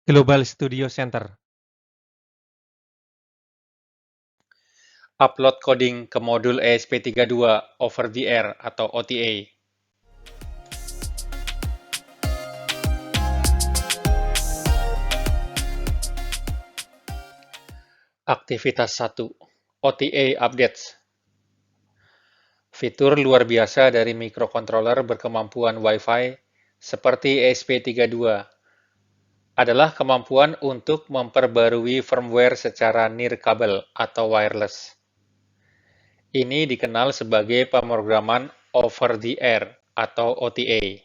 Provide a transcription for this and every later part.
Global Studio Center. Upload coding ke modul ESP32 over the air atau OTA. Aktivitas 1. OTA Updates. Fitur luar biasa dari microcontroller berkemampuan Wi-Fi seperti ESP32 adalah kemampuan untuk memperbarui firmware secara nirkabel atau wireless. Ini dikenal sebagai pemrograman over the air atau OTA.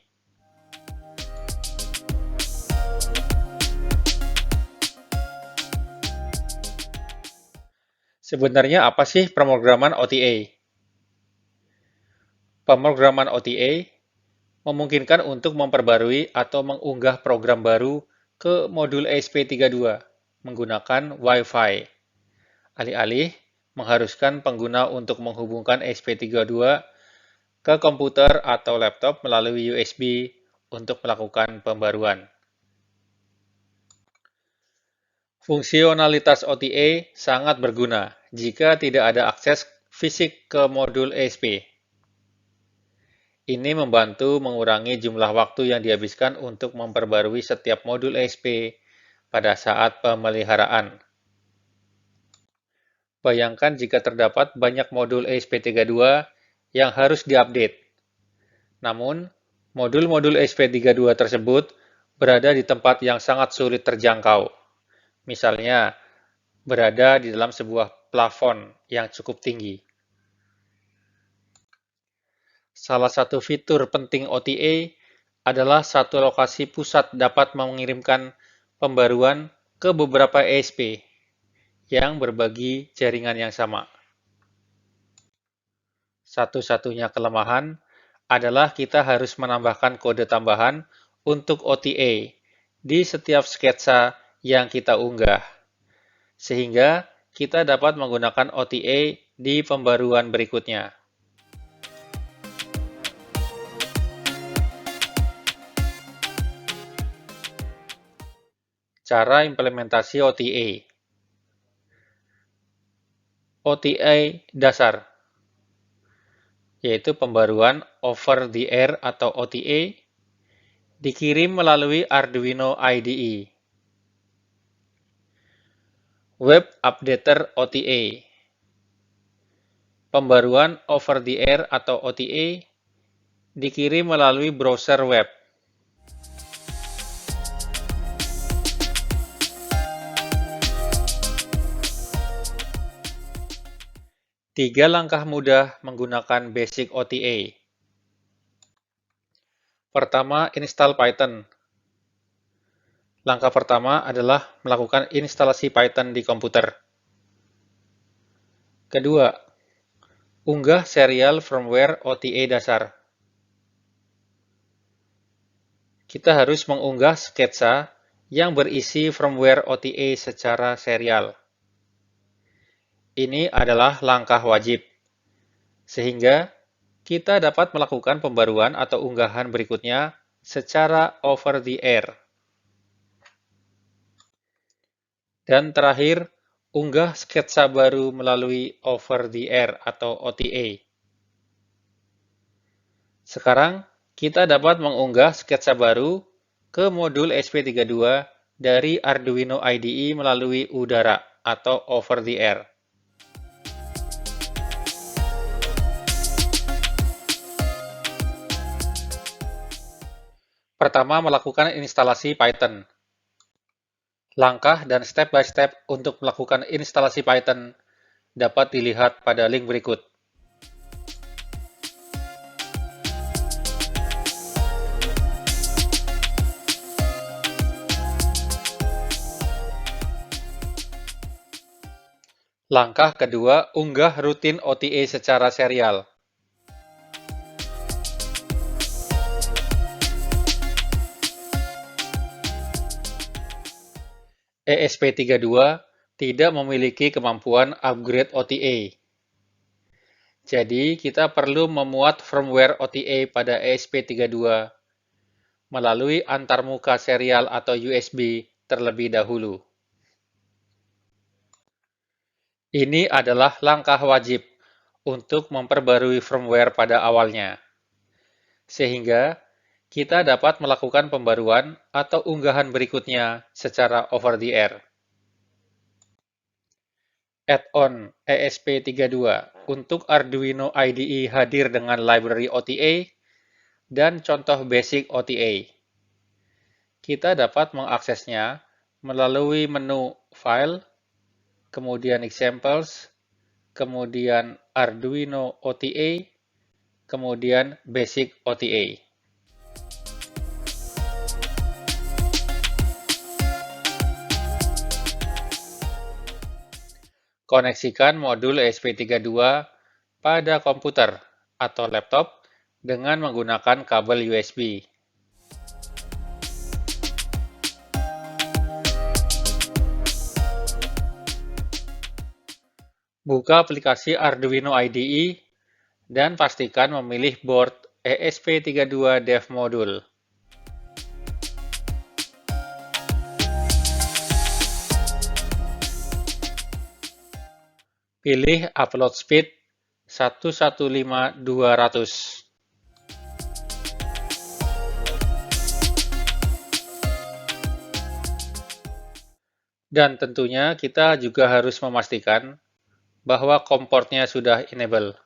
Sebenarnya apa sih pemrograman OTA? Pemrograman OTA memungkinkan untuk memperbarui atau mengunggah program baru ke modul ESP32 menggunakan Wi-Fi. Alih-alih mengharuskan pengguna untuk menghubungkan ESP32 ke komputer atau laptop melalui USB untuk melakukan pembaruan. Fungsionalitas OTA sangat berguna jika tidak ada akses fisik ke modul ESP. Ini membantu mengurangi jumlah waktu yang dihabiskan untuk memperbarui setiap modul ESP pada saat pemeliharaan. Bayangkan jika terdapat banyak modul ESP32 yang harus diupdate. Namun, modul-modul ESP32 tersebut berada di tempat yang sangat sulit terjangkau. Misalnya, berada di dalam sebuah plafon yang cukup tinggi. Salah satu fitur penting OTA adalah satu lokasi pusat dapat mengirimkan pembaruan ke beberapa ESP yang berbagi jaringan yang sama. Satu-satunya kelemahan adalah kita harus menambahkan kode tambahan untuk OTA di setiap sketsa yang kita unggah, sehingga kita dapat menggunakan OTA di pembaruan berikutnya. Cara implementasi OTA. OTA dasar, yaitu pembaruan over the air atau OTA, dikirim melalui Arduino IDE. Web Updater OTA. Pembaruan over the air atau OTA dikirim melalui browser web. Tiga langkah mudah menggunakan Basic OTA. Pertama, install Python. Langkah pertama adalah melakukan instalasi Python di komputer. Kedua, unggah serial firmware OTA dasar. Kita harus mengunggah sketsa yang berisi firmware OTA secara serial. Ini adalah langkah wajib, sehingga kita dapat melakukan pembaruan atau unggahan berikutnya secara over the air. Dan terakhir, unggah sketsa baru melalui over the air atau OTA. Sekarang, kita dapat mengunggah sketsa baru ke modul ESP32 dari Arduino IDE melalui udara atau over the air. Pertama, melakukan instalasi Python. Langkah dan step-by-step untuk melakukan instalasi Python dapat dilihat pada link berikut. Langkah kedua, unggah rutin OTA secara serial. ESP32 tidak memiliki kemampuan upgrade OTA. Jadi, kita perlu memuat firmware OTA pada ESP32 melalui antarmuka serial atau USB terlebih dahulu. Ini adalah langkah wajib untuk memperbarui firmware pada awalnya, sehingga kita dapat melakukan pembaruan atau unggahan berikutnya secara over the air. Add-on ESP32 untuk Arduino IDE hadir dengan library OTA dan contoh basic OTA. Kita dapat mengaksesnya melalui menu File, kemudian Examples, kemudian Arduino OTA, kemudian Basic OTA. Koneksikan modul ESP32 pada komputer atau laptop dengan menggunakan kabel USB. Buka aplikasi Arduino IDE dan pastikan memilih board ESP32 Dev Module. Pilih Upload Speed 115.200. Dan tentunya kita juga harus memastikan bahwa komportnya sudah enable.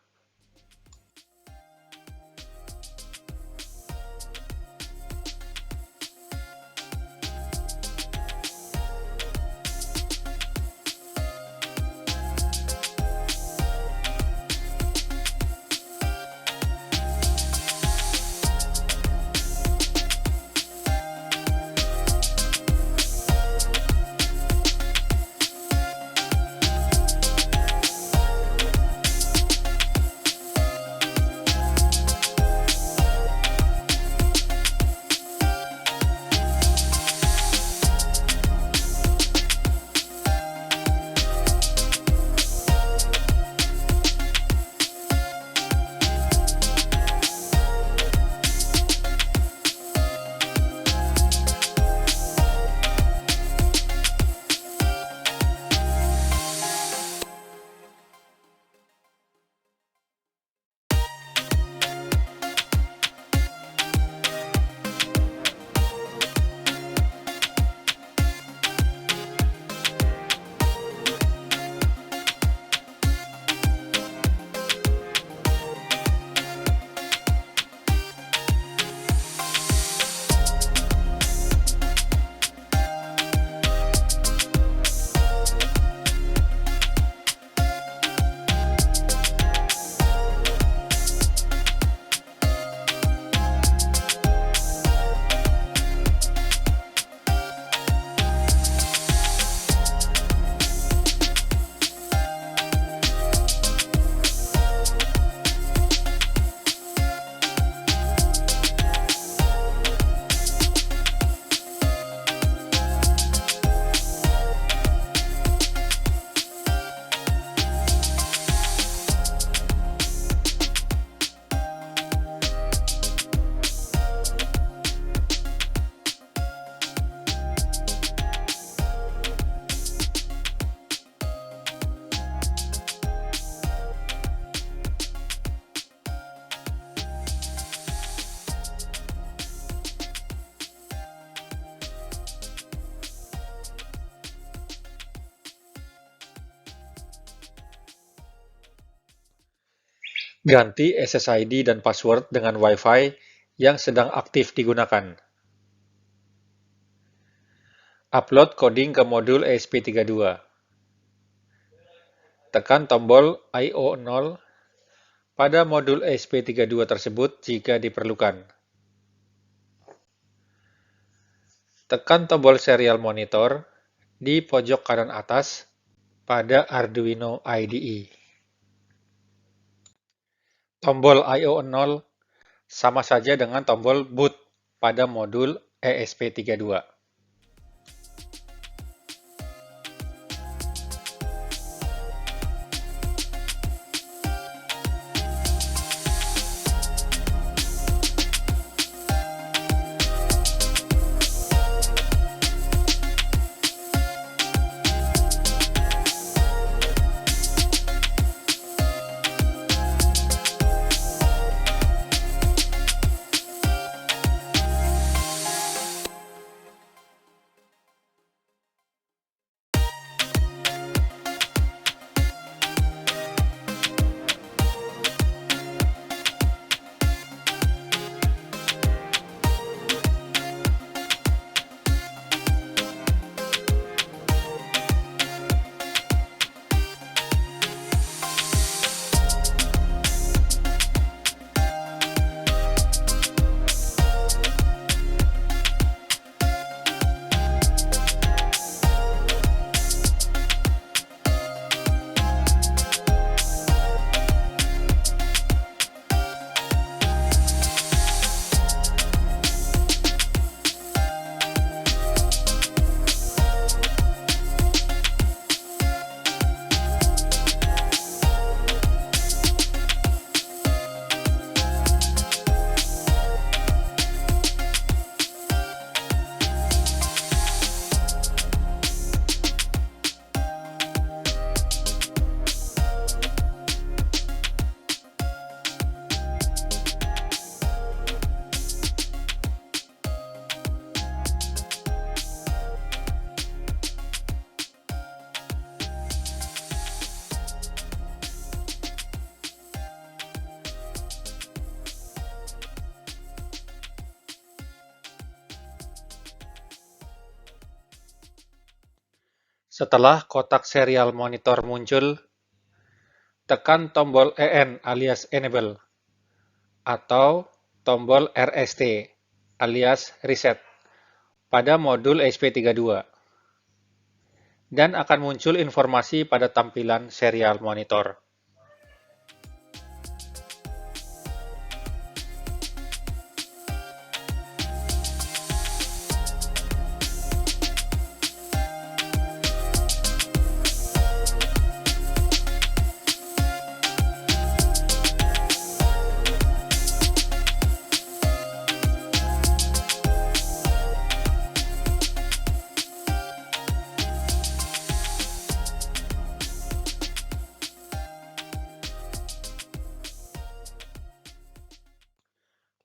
Ganti SSID dan password dengan Wi-Fi yang sedang aktif digunakan. Upload coding ke modul ESP32. Tekan tombol I/O 0 pada modul ESP32 tersebut jika diperlukan. Tekan tombol serial monitor di pojok kanan atas pada Arduino IDE. Tombol I/O 0 sama saja dengan tombol boot pada modul ESP32. Setelah kotak serial monitor muncul, tekan tombol EN alias Enable atau tombol RST alias Reset pada modul SP32 dan akan muncul informasi pada tampilan serial monitor.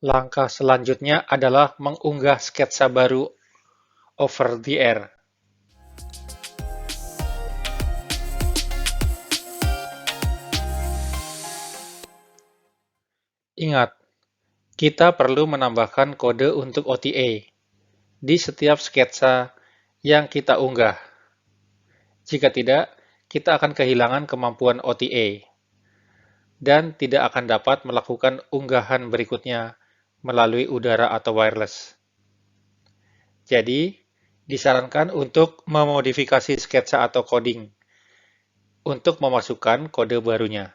Langkah selanjutnya adalah mengunggah sketsa baru over the air. Ingat, kita perlu menambahkan kode untuk OTA di setiap sketsa yang kita unggah. Jika tidak, kita akan kehilangan kemampuan OTA dan tidak akan dapat melakukan unggahan berikutnya melalui udara atau wireless. Jadi, disarankan untuk memodifikasi sketsa atau coding untuk memasukkan kode barunya.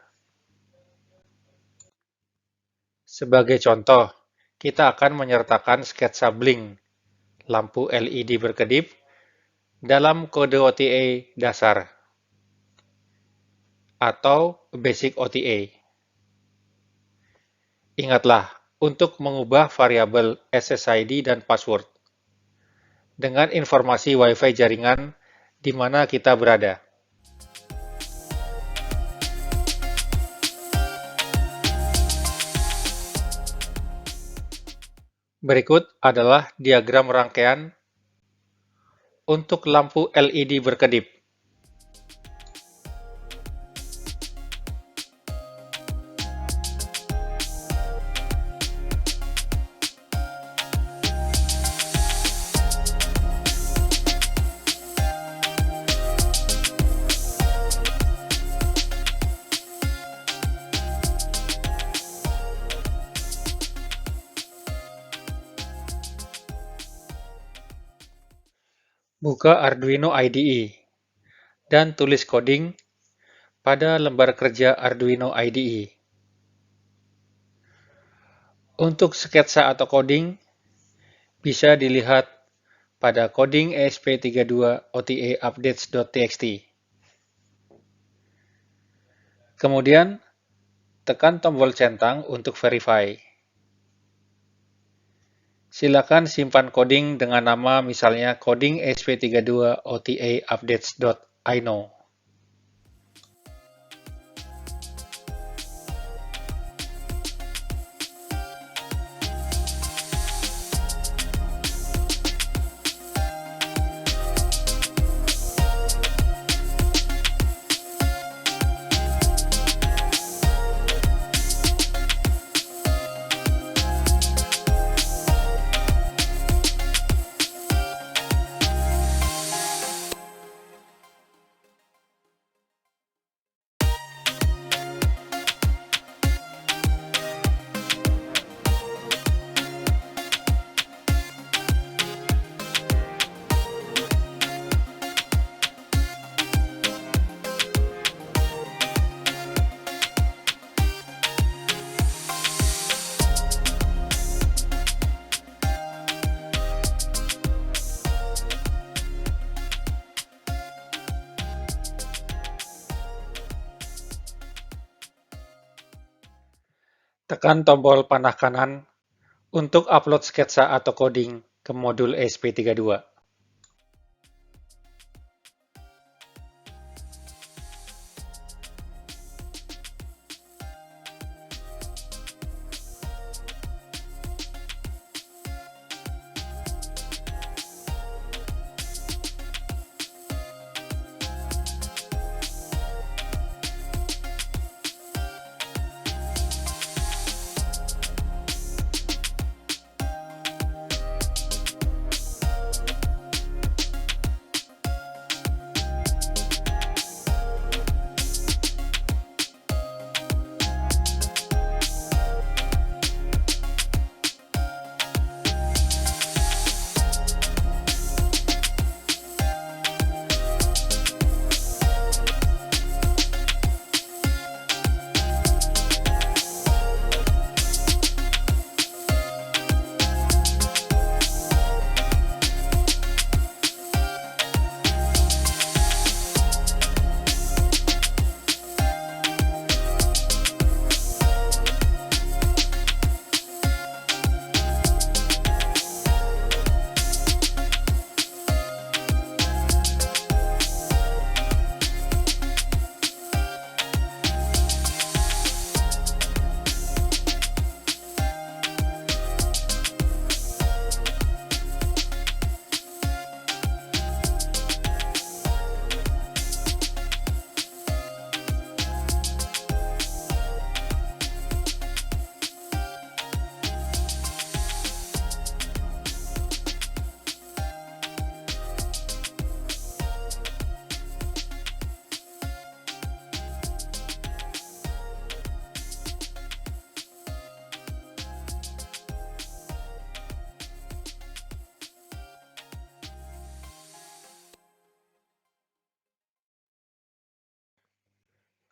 Sebagai contoh, kita akan menyertakan sketsa blink, lampu LED berkedip, dalam kode OTA dasar atau basic OTA. Ingatlah untuk mengubah variabel SSID dan password dengan informasi Wi-Fi jaringan di mana kita berada. Berikut adalah diagram rangkaian untuk lampu LED berkedip. Buka Arduino IDE dan tulis coding pada lembar kerja Arduino IDE. Untuk sketsa atau coding, bisa dilihat pada coding ESP32 OTA updates.txt. Kemudian, tekan tombol centang untuk verify. Silakan simpan coding dengan nama misalnya coding ESP32 OTA updates.ino. Tekan tombol panah kanan untuk upload sketsa atau coding ke modul ESP32.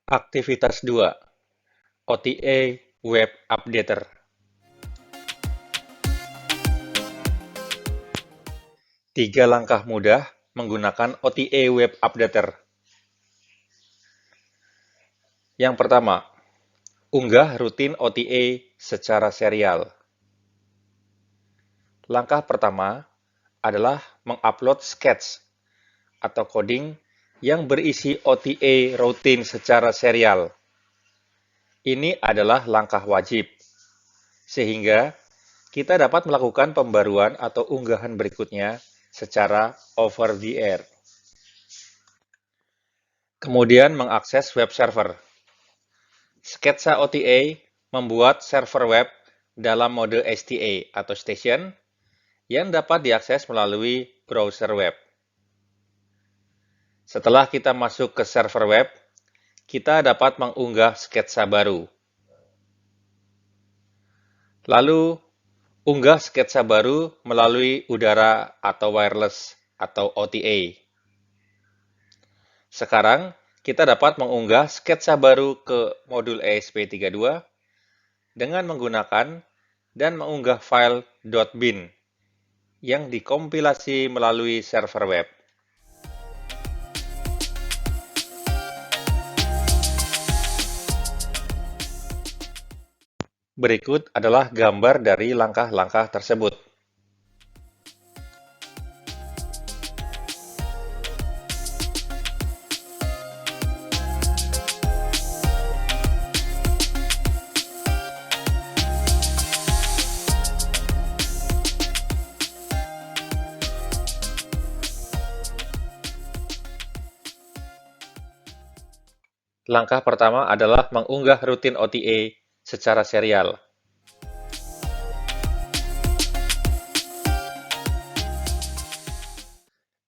Aktivitas 2. OTA Web Updater. Tiga langkah mudah menggunakan OTA Web Updater. Yang pertama, unggah rutin OTA secara serial. Langkah pertama adalah mengupload sketch atau coding yang berisi OTA rutin secara serial. Ini adalah langkah wajib, sehingga kita dapat melakukan pembaruan atau unggahan berikutnya secara over the air. Kemudian mengakses web server. Sketsa OTA membuat server web dalam mode STA atau station yang dapat diakses melalui browser web. Setelah kita masuk ke server web, kita dapat mengunggah sketsa baru. Lalu, unggah sketsa baru melalui udara atau wireless atau OTA. Sekarang, kita dapat mengunggah sketsa baru ke modul ESP32 dengan menggunakan dan mengunggah file .bin yang dikompilasi melalui server web. Berikut adalah gambar dari langkah-langkah tersebut. Langkah pertama adalah mengunggah rutin OTA secara serial.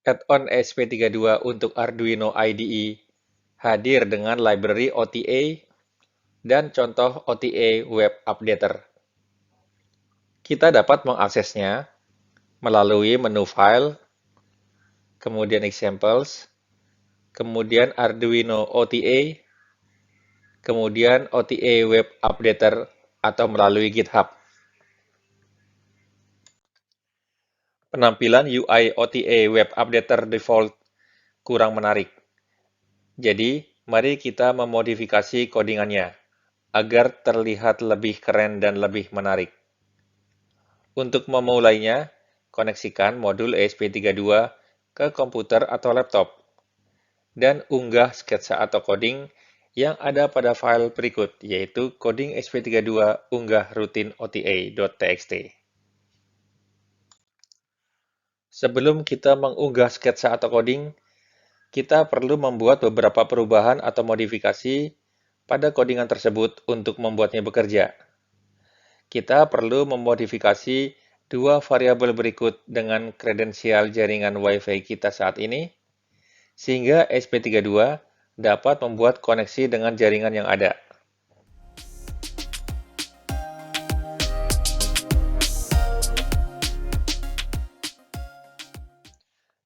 Add-on ESP32 untuk Arduino IDE hadir dengan library OTA dan contoh OTA Web Updater. Kita dapat mengaksesnya melalui menu File, kemudian Examples, kemudian Arduino OTA, kemudian OTA Web Updater atau melalui GitHub. Penampilan UI OTA Web Updater default kurang menarik. Jadi, mari kita memodifikasi codingannya agar terlihat lebih keren dan lebih menarik. Untuk memulainya, koneksikan modul ESP32 ke komputer atau laptop dan unggah sketsa atau coding yang ada pada file berikut, yaitu coding ESP32 unggah rutin OTA.txt. Sebelum kita mengunggah sketsa atau coding, kita perlu membuat beberapa perubahan atau modifikasi pada codingan tersebut untuk membuatnya bekerja. Kita perlu memodifikasi dua variabel berikut dengan kredensial jaringan Wi-Fi kita saat ini, sehingga ESP32 dapat membuat koneksi dengan jaringan yang ada.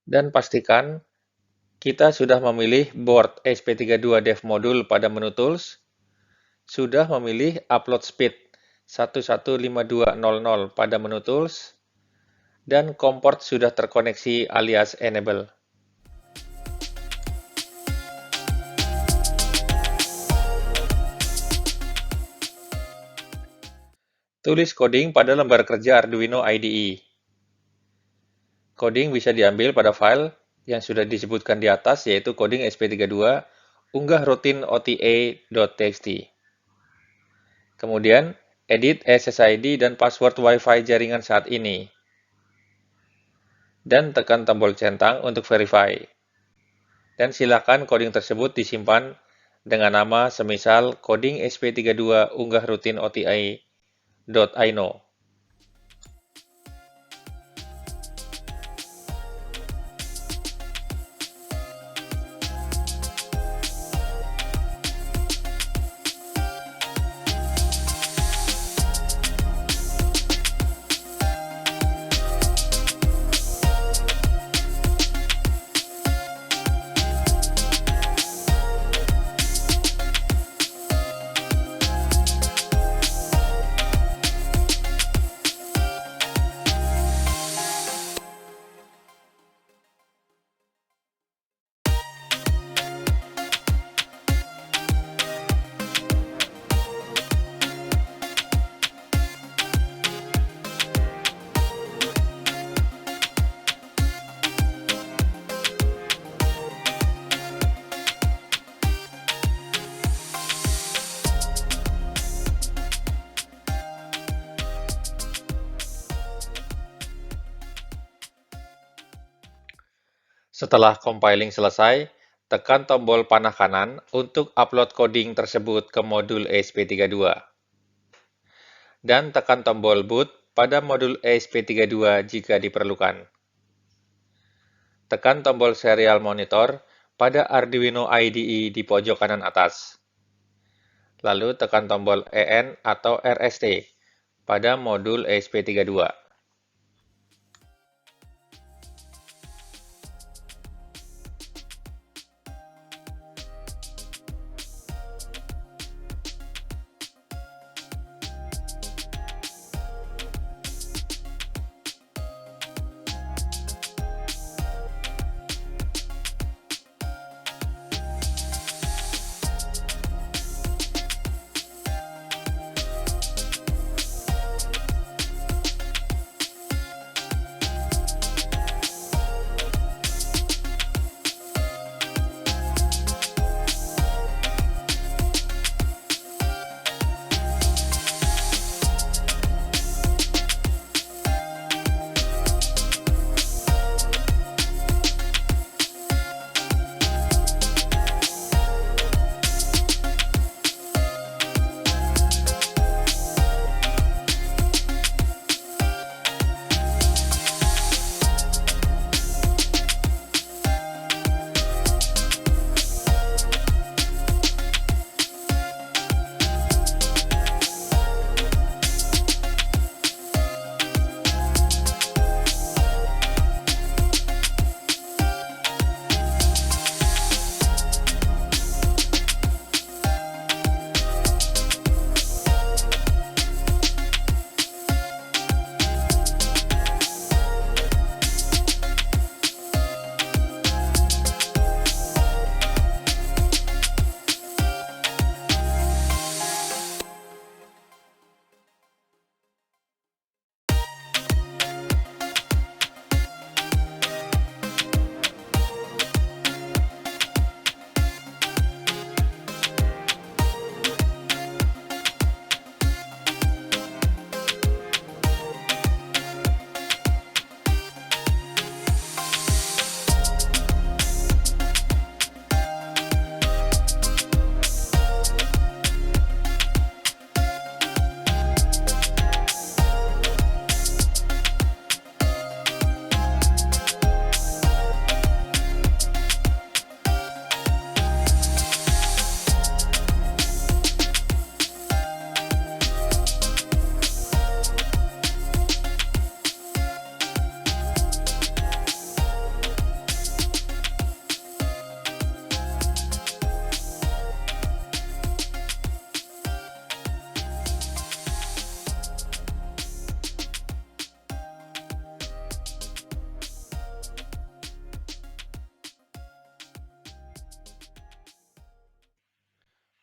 Dan pastikan kita sudah memilih board ESP32 Dev Module pada menu Tools, sudah memilih Upload Speed 115200 pada menu Tools, dan komport sudah terkoneksi alias Enable. Tulis coding pada lembar kerja Arduino IDE. Coding bisa diambil pada file yang sudah disebutkan di atas, yaitu coding ESP32 unggah rutin OTA.txt. Kemudian, edit SSID dan password Wi-Fi jaringan saat ini. Dan tekan tombol centang untuk verify. Dan silakan coding tersebut disimpan dengan nama semisal coding ESP32 unggah rutin OTA.ino. Setelah compiling selesai, tekan tombol panah kanan untuk upload coding tersebut ke modul ESP32. Dan tekan tombol boot pada modul ESP32 jika diperlukan. Tekan tombol serial monitor pada Arduino IDE di pojok kanan atas. Lalu tekan tombol EN atau RST pada modul ESP32.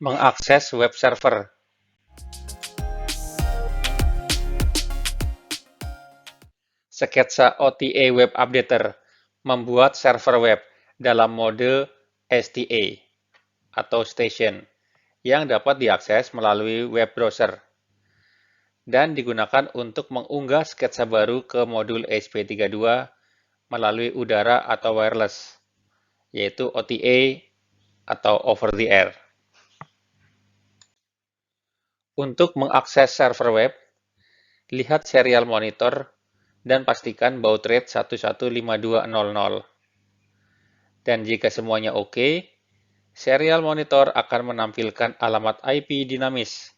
Mengakses web server. Sketsa OTA Web Updater membuat server web dalam mode STA atau Station yang dapat diakses melalui web browser dan digunakan untuk mengunggah sketsa baru ke modul ESP32 melalui udara atau wireless, yaitu OTA atau over the air. Untuk mengakses server web, lihat serial monitor dan pastikan baud rate 115200. Dan jika semuanya oke, serial monitor akan menampilkan alamat IP dinamis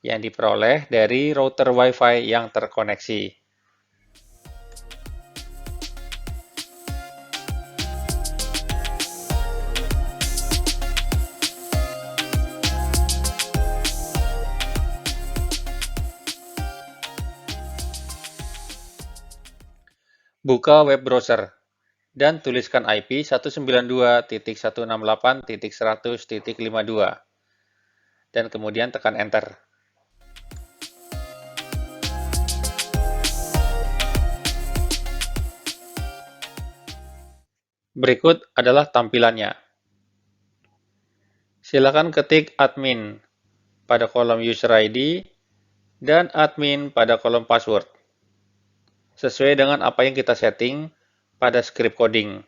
yang diperoleh dari router Wi-Fi yang terkoneksi. Buka web browser dan tuliskan IP 192.168.100.52 dan kemudian tekan Enter. Berikut adalah tampilannya. Silakan ketik admin pada kolom user ID dan admin pada kolom password, sesuai dengan apa yang kita setting pada script coding.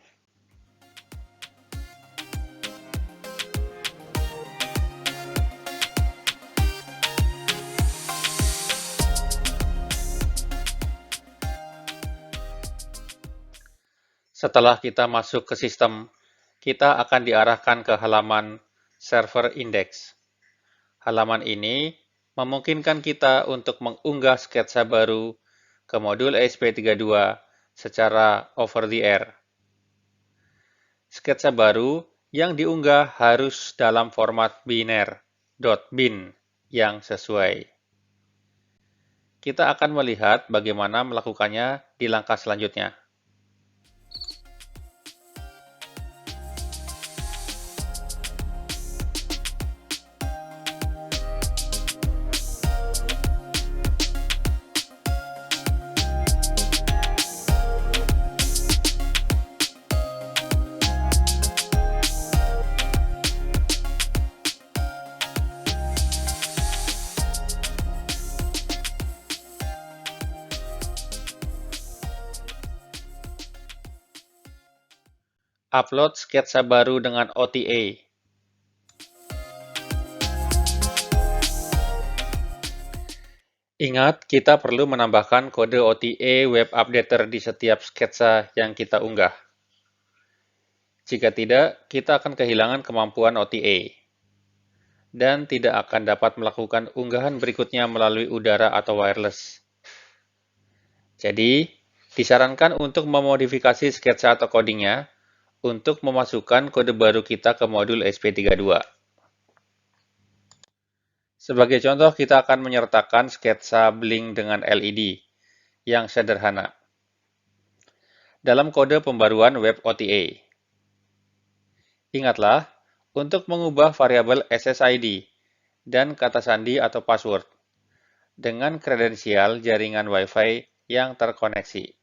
Setelah kita masuk ke sistem, kita akan diarahkan ke halaman server index. Halaman ini memungkinkan kita untuk mengunggah sketsa baru ke modul ESP32 secara over the air. Sketsa baru yang diunggah harus dalam format biner .bin yang sesuai. Kita akan melihat bagaimana melakukannya di langkah selanjutnya. Upload sketsa baru dengan OTA. Ingat, kita perlu menambahkan kode OTA web updater di setiap sketsa yang kita unggah. Jika tidak, kita akan kehilangan kemampuan OTA dan tidak akan dapat melakukan unggahan berikutnya melalui udara atau wireless. Jadi, disarankan untuk memodifikasi sketsa atau codingnya untuk memasukkan kode baru kita ke modul ESP32. Sebagai contoh, kita akan menyertakan sketsa bling dengan LED yang sederhana dalam kode pembaruan web OTA. Ingatlah, untuk mengubah variabel SSID dan kata sandi atau password dengan kredensial jaringan Wi-Fi yang terkoneksi.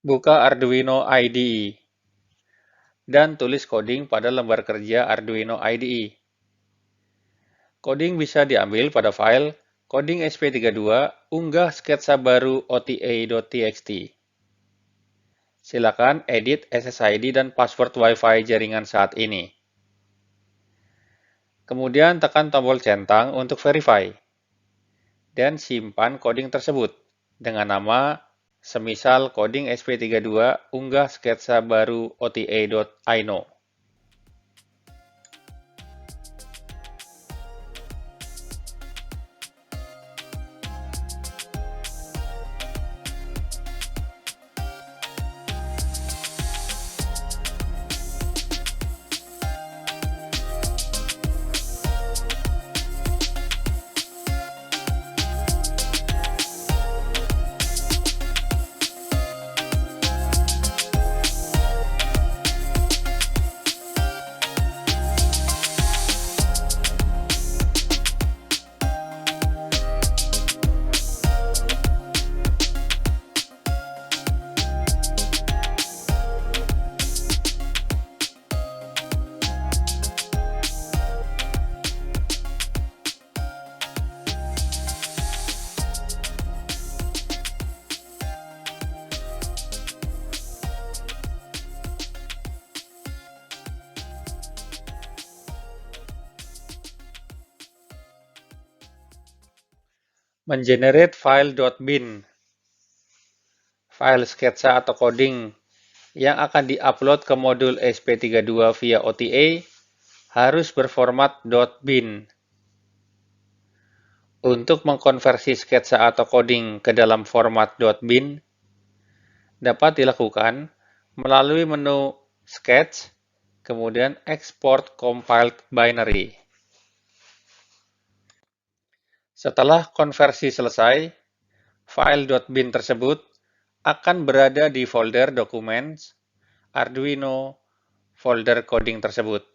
Buka Arduino IDE dan tulis coding pada lembar kerja Arduino IDE. Coding bisa diambil pada file coding SP32 unggah sketsa baru ota.txt. Silakan edit SSID dan password Wi-Fi jaringan saat ini. Kemudian tekan tombol centang untuk verify dan simpan coding tersebut dengan nama semisal coding SP32 unggah sketsa baru ota.ino. Mengenerate file .bin, file sketsa atau coding yang akan diupload ke modul ESP32 via OTA harus berformat .bin. Untuk mengkonversi sketsa atau coding ke dalam format .bin dapat dilakukan melalui menu Sketch, kemudian Export Compiled Binary. Setelah konversi selesai, file .bin tersebut akan berada di folder Documents, Arduino, folder coding tersebut.